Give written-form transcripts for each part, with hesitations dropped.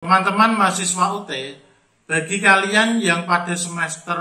Teman-teman mahasiswa UT, bagi kalian yang pada semester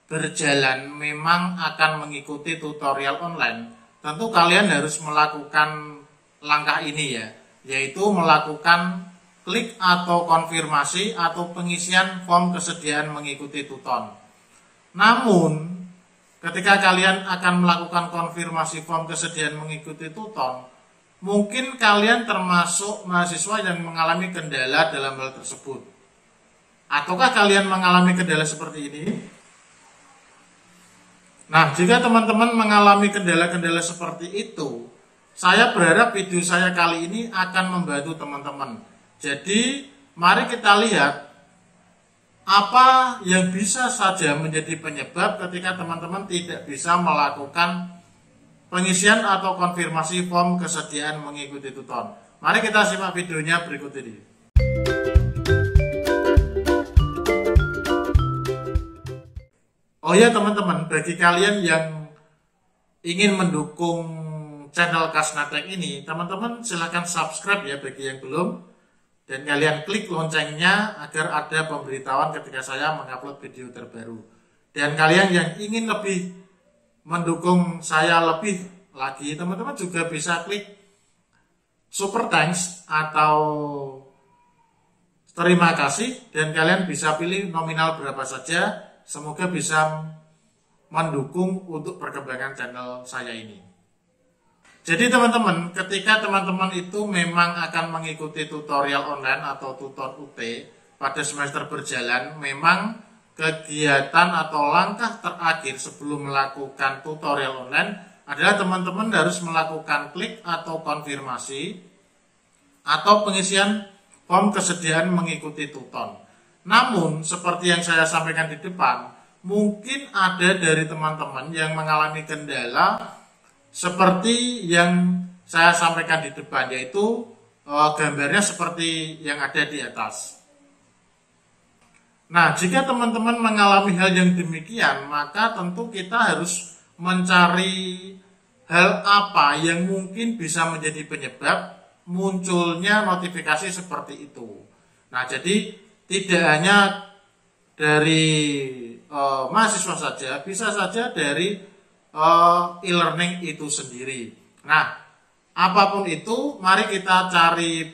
berjalan memang akan mengikuti tutorial online, tentu kalian harus melakukan langkah ini ya, yaitu melakukan klik atau konfirmasi atau pengisian form kesediaan mengikuti tuton. Namun, ketika kalian akan melakukan konfirmasi form kesediaan mengikuti tuton, mungkin kalian termasuk mahasiswa yang mengalami kendala dalam hal tersebut. Ataukah kalian mengalami kendala seperti ini? Nah, jika teman-teman mengalami kendala-kendala seperti itu, saya berharap video saya kali ini akan membantu teman-teman. Jadi, mari kita lihat apa yang bisa saja menjadi penyebab ketika teman-teman tidak bisa melakukan pengisian atau konfirmasi form kesediaan mengikuti tuton. Mari kita simak videonya berikut ini. Oh ya teman-teman, bagi kalian yang ingin mendukung channel Kasnatek ini, teman-teman silahkan subscribe ya bagi yang belum. Dan kalian klik loncengnya agar ada pemberitahuan ketika saya mengupload video terbaru. Dan kalian yang ingin lebih mendukung saya lebih lagi, teman-teman juga bisa klik super thanks atau terima kasih, dan kalian bisa pilih nominal berapa saja. Semoga bisa mendukung untuk perkembangan channel saya ini. Jadi teman-teman, ketika teman-teman itu memang akan mengikuti tutorial online atau tutor UT pada semester berjalan, memang kegiatan atau langkah terakhir sebelum melakukan tutorial online adalah teman-teman harus melakukan klik atau konfirmasi atau pengisian form kesediaan mengikuti tuton. Namun, seperti yang saya sampaikan di depan, mungkin ada dari teman-teman yang mengalami kendala seperti yang saya sampaikan di depan, yaitu gambarnya seperti yang ada di atas. Nah, jika teman-teman mengalami hal yang demikian, maka tentu kita harus mencari hal apa yang mungkin bisa menjadi penyebab munculnya notifikasi seperti itu. Nah, jadi tidak hanya dari mahasiswa saja, bisa saja dari e-learning itu sendiri. Nah, apapun itu, mari kita cari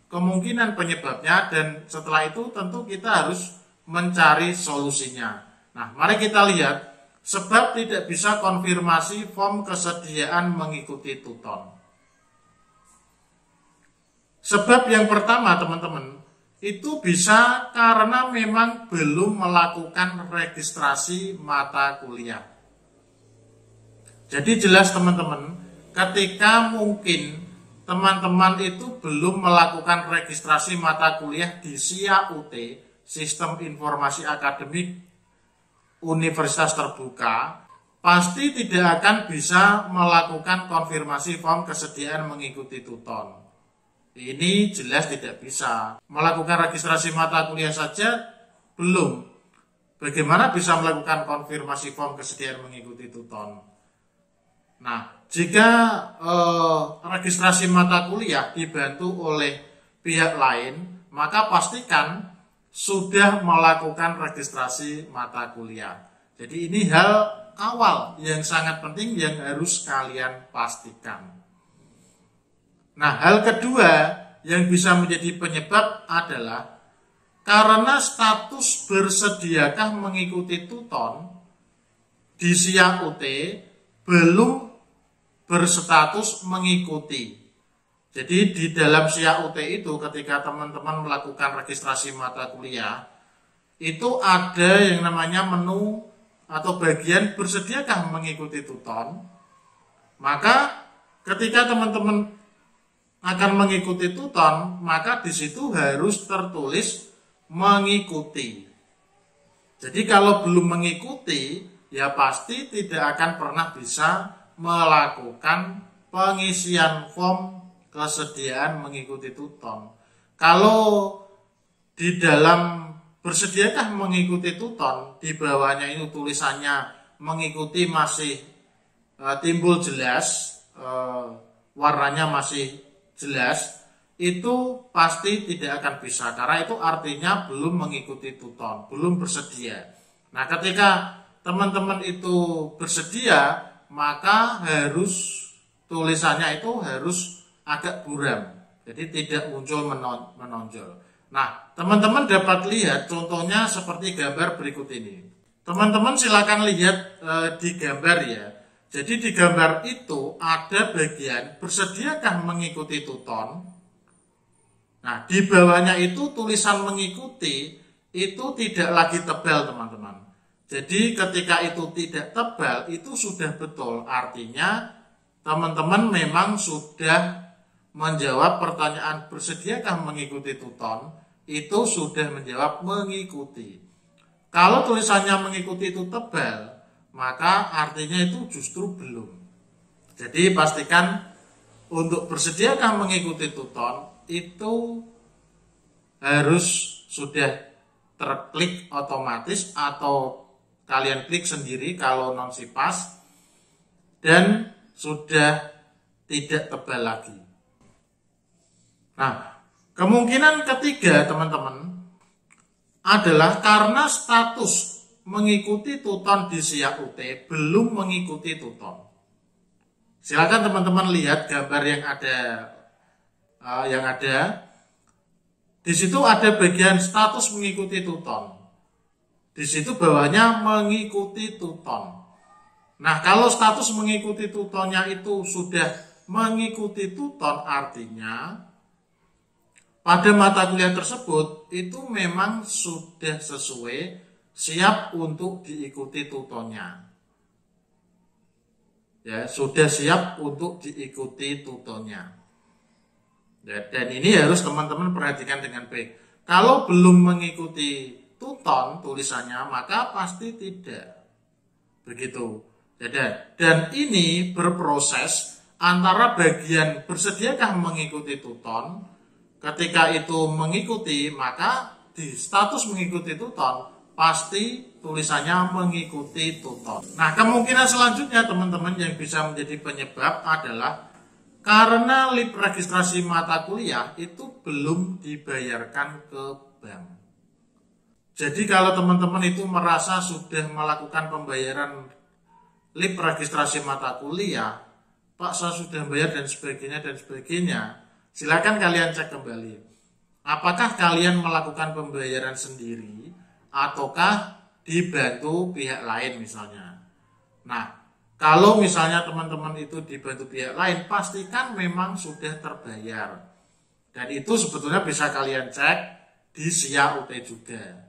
kemungkinan penyebabnya, dan setelah itu tentu kita harus mencari solusinya. Nah, mari kita lihat sebab tidak bisa konfirmasi form kesediaan mengikuti tuton. Sebab yang pertama teman-teman, itu bisa karena memang belum melakukan registrasi mata kuliah. Jadi jelas teman-teman, ketika mungkin teman-teman itu belum melakukan registrasi mata kuliah di SIA UT, Sistem Informasi Akademik Universitas Terbuka, pasti tidak akan bisa melakukan konfirmasi form kesediaan mengikuti tuton. Ini jelas tidak bisa. Melakukan registrasi mata kuliah saja belum. Bagaimana bisa melakukan konfirmasi form kesediaan mengikuti tuton? Nah, jika registrasi mata kuliah dibantu oleh pihak lain, maka pastikan sudah melakukan registrasi mata kuliah. Jadi ini hal awal yang sangat penting yang harus kalian pastikan. Nah, hal kedua yang bisa menjadi penyebab adalah karena status bersediakah mengikuti tuton di SIA UT belum berstatus mengikuti. Jadi di dalam SIA UT itu ketika teman-teman melakukan registrasi mata kuliah, itu ada yang namanya menu atau bagian bersediakah mengikuti tuton. Maka ketika teman-teman akan mengikuti tuton, maka di situ harus tertulis mengikuti. Jadi kalau belum mengikuti, ya pasti tidak akan pernah bisa melakukan pengisian form kesediaan mengikuti tuton. Kalau di dalam bersediakah mengikuti tuton, di bawahnya itu tulisannya mengikuti masih timbul jelas, warnanya masih jelas, itu pasti tidak akan bisa, karena itu artinya belum mengikuti tuton, belum bersedia. Nah, ketika teman-teman itu bersedia, maka harus tulisannya itu harus agak buram, jadi tidak muncul menonjol. Nah, teman-teman dapat lihat contohnya seperti gambar berikut ini. Teman-teman silakan lihat di gambar ya. Jadi di gambar itu ada bagian bersediakah mengikuti tuton. Nah, di bawahnya itu tulisan mengikuti itu tidak lagi tebal, teman-teman. Jadi ketika itu tidak tebal, itu sudah betul. Artinya teman-teman memang sudah menjawab pertanyaan bersediakah mengikuti tuton, itu sudah menjawab mengikuti. Kalau tulisannya mengikuti itu tebal, maka artinya itu justru belum. Jadi pastikan untuk bersediakah mengikuti tuton itu harus sudah terklik otomatis atau kalian klik sendiri kalau non sipas, dan sudah tidak tebal lagi. Nah, kemungkinan ketiga teman-teman adalah karena status mengikuti tuton di SIA UT belum mengikuti tuton. Silakan teman-teman lihat gambar yang ada. Di situ ada bagian status mengikuti tuton. Di situ bawahnya mengikuti tuton. Nah, kalau status mengikuti tutonnya itu sudah mengikuti tuton, artinya pada mata kuliah tersebut itu memang sudah sesuai, siap untuk diikuti tutonnya. Ya, sudah siap untuk diikuti tutonnya. Ya, dan ini harus teman-teman perhatikan dengan baik. Kalau belum mengikuti tuton tulisannya, maka pasti tidak. Begitu. Dan ini berproses antara bagian bersediakah mengikuti tuton. Ketika itu mengikuti, maka di status mengikuti tuton pasti tulisannya mengikuti tuton. Nah, kemungkinan selanjutnya teman-teman yang bisa menjadi penyebab adalah karena lip registrasi mata kuliah itu belum dibayarkan ke bank. Jadi kalau teman-teman itu merasa sudah melakukan pembayaran lip registrasi mata kuliah, Pak, saya sudah bayar dan sebagainya, silakan kalian cek kembali. Apakah kalian melakukan pembayaran sendiri ataukah dibantu pihak lain misalnya. Nah, kalau misalnya teman-teman itu dibantu pihak lain, pastikan memang sudah terbayar. Dan itu sebetulnya bisa kalian cek di SIA UT juga.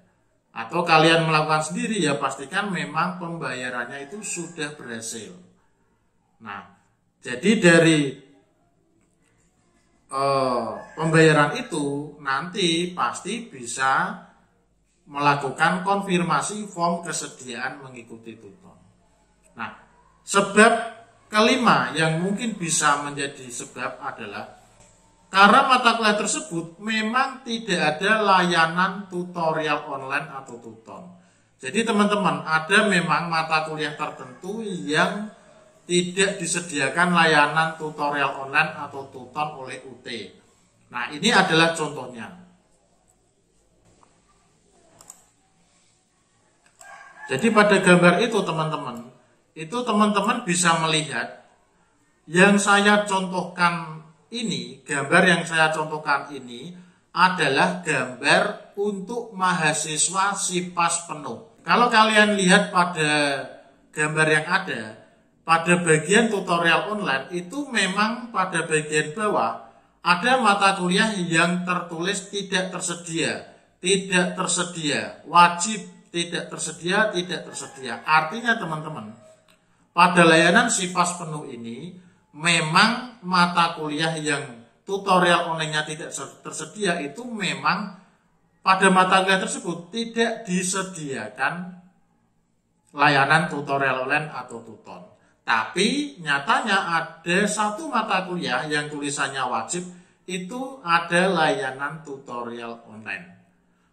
Atau kalian melakukan sendiri, ya pastikan memang pembayarannya itu sudah berhasil. Nah, jadi dari pembayaran itu nanti pasti bisa melakukan konfirmasi form kesediaan mengikuti tuton. Nah, sebab kelima yang mungkin bisa menjadi sebab adalah karena mata kuliah tersebut memang tidak ada layanan tutorial online atau tuton. Jadi teman-teman, ada memang mata kuliah tertentu yang tidak disediakan layanan tutorial online atau tuton oleh UT. Nah, ini adalah contohnya. Jadi pada gambar itu teman-teman bisa melihat yang saya contohkan ini, gambar yang saya contohkan ini adalah gambar untuk mahasiswa SIPAS penuh. Kalau kalian lihat pada gambar yang ada, pada bagian tutorial online itu memang pada bagian bawah ada mata kuliah yang tertulis tidak tersedia, wajib, tidak tersedia. Artinya teman-teman, pada layanan SIPAS penuh ini memang mata kuliah yang tutorial online-nya tidak tersedia itu memang pada mata kuliah tersebut tidak disediakan layanan tutorial online atau tuton. Tapi nyatanya ada satu mata kuliah yang tulisannya wajib, itu ada layanan tutorial online.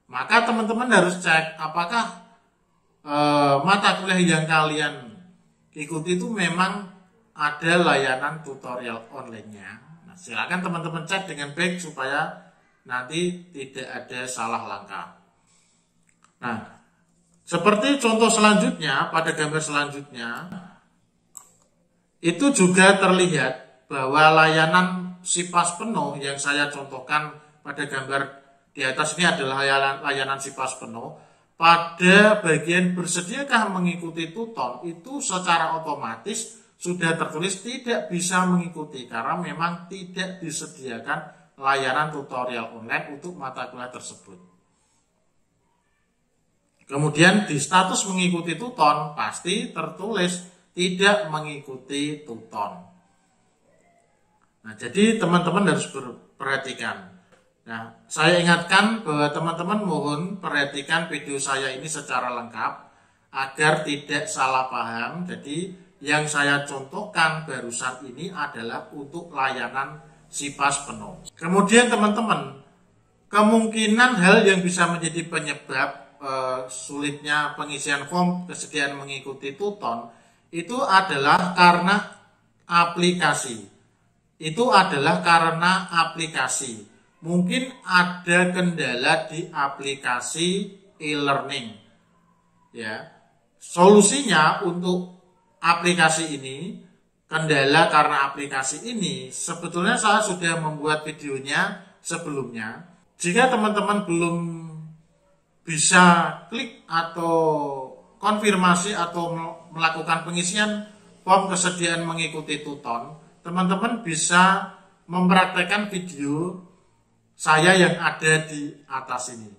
Maka teman-teman harus cek apakah mata kuliah yang kalian ikuti itu memang ada layanan tutorial online-nya. Nah, silakan teman-teman cek dengan baik supaya nanti tidak ada salah langkah. Nah, seperti contoh selanjutnya, pada gambar selanjutnya, itu juga terlihat bahwa layanan SIPAS penuh yang saya contohkan pada gambar di atas ini adalah layanan SIPAS penuh. Pada bagian bersediakah mengikuti tuton, itu secara otomatis sudah tertulis tidak bisa mengikuti karena memang tidak disediakan layanan tutorial online untuk mata kuliah tersebut. Kemudian di status mengikuti tuton pasti tertulis tidak mengikuti tuton. Nah, jadi teman-teman harus perhatikan. Nah, saya ingatkan bahwa teman-teman mohon perhatikan video saya ini secara lengkap agar tidak salah paham. Jadi yang saya contohkan barusan ini adalah untuk layanan SIPAS penuh. Kemudian teman-teman, kemungkinan hal yang bisa menjadi penyebab sulitnya pengisian form kesediaan mengikuti tuton itu adalah karena aplikasi. Mungkin ada kendala di aplikasi e-learning. Ya. Solusinya untuk aplikasi ini, kendala karena aplikasi ini, sebetulnya saya sudah membuat videonya sebelumnya. Jika teman-teman belum bisa klik atau konfirmasi atau melakukan pengisian form kesediaan mengikuti tuton, teman-teman bisa mempraktekkan video saya yang ada di atas ini.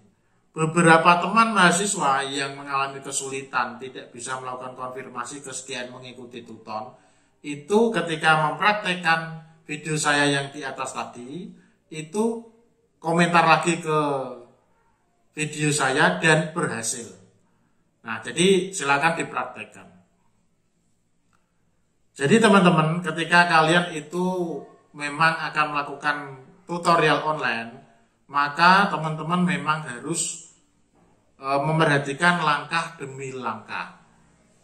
Beberapa teman mahasiswa yang mengalami kesulitan tidak bisa melakukan konfirmasi kesediaan mengikuti tuton, itu ketika mempraktekkan video saya yang di atas tadi, itu komentar lagi ke video saya dan berhasil. Nah, jadi silakan dipraktekkan. Jadi teman-teman, ketika kalian itu memang akan melakukan tutorial online, maka teman-teman memang harus memperhatikan langkah demi langkah.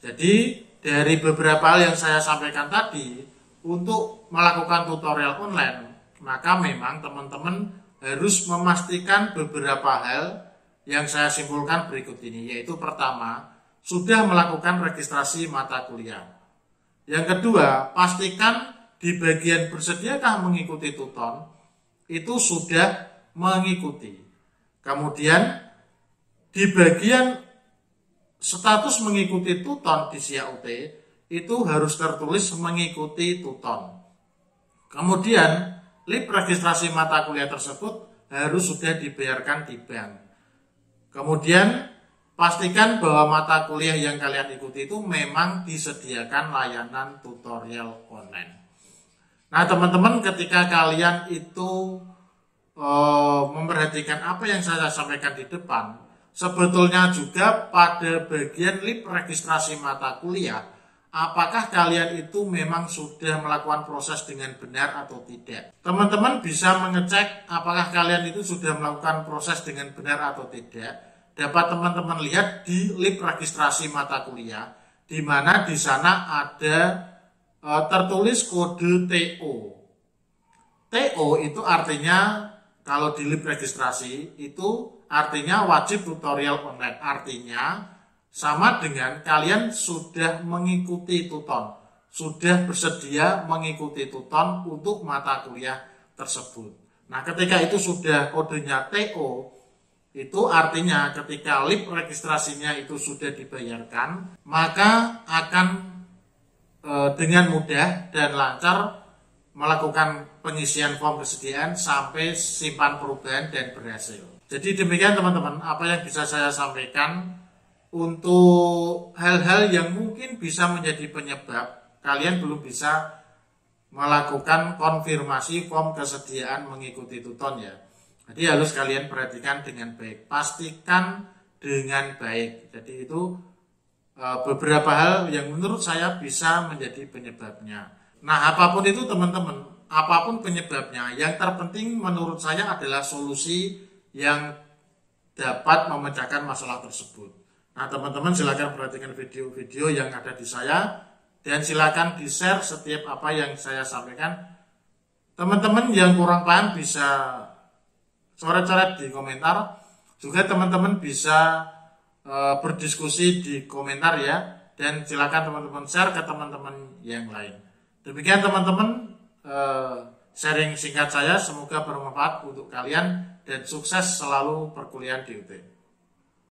Jadi dari beberapa hal yang saya sampaikan tadi, untuk melakukan tutorial online, maka memang teman-teman harus memastikan beberapa hal yang saya simpulkan berikut ini, yaitu pertama, sudah melakukan registrasi mata kuliah. Yang kedua, pastikan di bagian bersediakah mengikuti tuton, itu sudah mengikuti. Kemudian, di bagian status mengikuti tuton di SIA UT, itu harus tertulis mengikuti tuton. Kemudian, lip registrasi mata kuliah tersebut harus sudah dibayarkan di bank. Kemudian pastikan bahwa mata kuliah yang kalian ikuti itu memang disediakan layanan tutorial online. Nah teman-teman, ketika kalian itu memperhatikan apa yang saya sampaikan di depan, sebetulnya juga pada bagian lip registrasi mata kuliah, apakah kalian itu memang sudah melakukan proses dengan benar atau tidak. Teman-teman bisa mengecek apakah kalian itu sudah melakukan proses dengan benar atau tidak. Dapat teman-teman lihat di lip registrasi mata kuliah, di mana di sana ada tertulis kode TO. TO itu artinya, kalau di lip registrasi itu artinya wajib tutorial online. Artinya sama dengan kalian sudah mengikuti tuton, sudah bersedia mengikuti tuton untuk mata kuliah tersebut. Nah, ketika itu sudah kodenya TO, itu artinya ketika lip registrasinya itu sudah dibayarkan, maka akan dengan mudah dan lancar melakukan pengisian form kesediaan sampai simpan perubahan dan berhasil. Jadi demikian teman-teman apa yang bisa saya sampaikan untuk hal-hal yang mungkin bisa menjadi penyebab kalian belum bisa melakukan konfirmasi form kesediaan mengikuti tuton ya. Jadi harus kalian perhatikan dengan baik, pastikan dengan baik. Jadi itu beberapa hal yang menurut saya bisa menjadi penyebabnya. Nah apapun itu teman-teman, apapun penyebabnya, yang terpenting menurut saya adalah solusi yang dapat memecahkan masalah tersebut. Nah teman-teman silakan perhatikan video-video yang ada di saya dan silakan di-share setiap apa yang saya sampaikan Teman-teman yang kurang paham bisa coret-coret di komentar. Juga teman-teman bisa berdiskusi di komentar ya. Dan silakan teman-teman share ke teman-teman yang lain. Demikian teman-teman sharing singkat saya. Semoga bermanfaat untuk kalian dan sukses selalu perkuliahan di UT.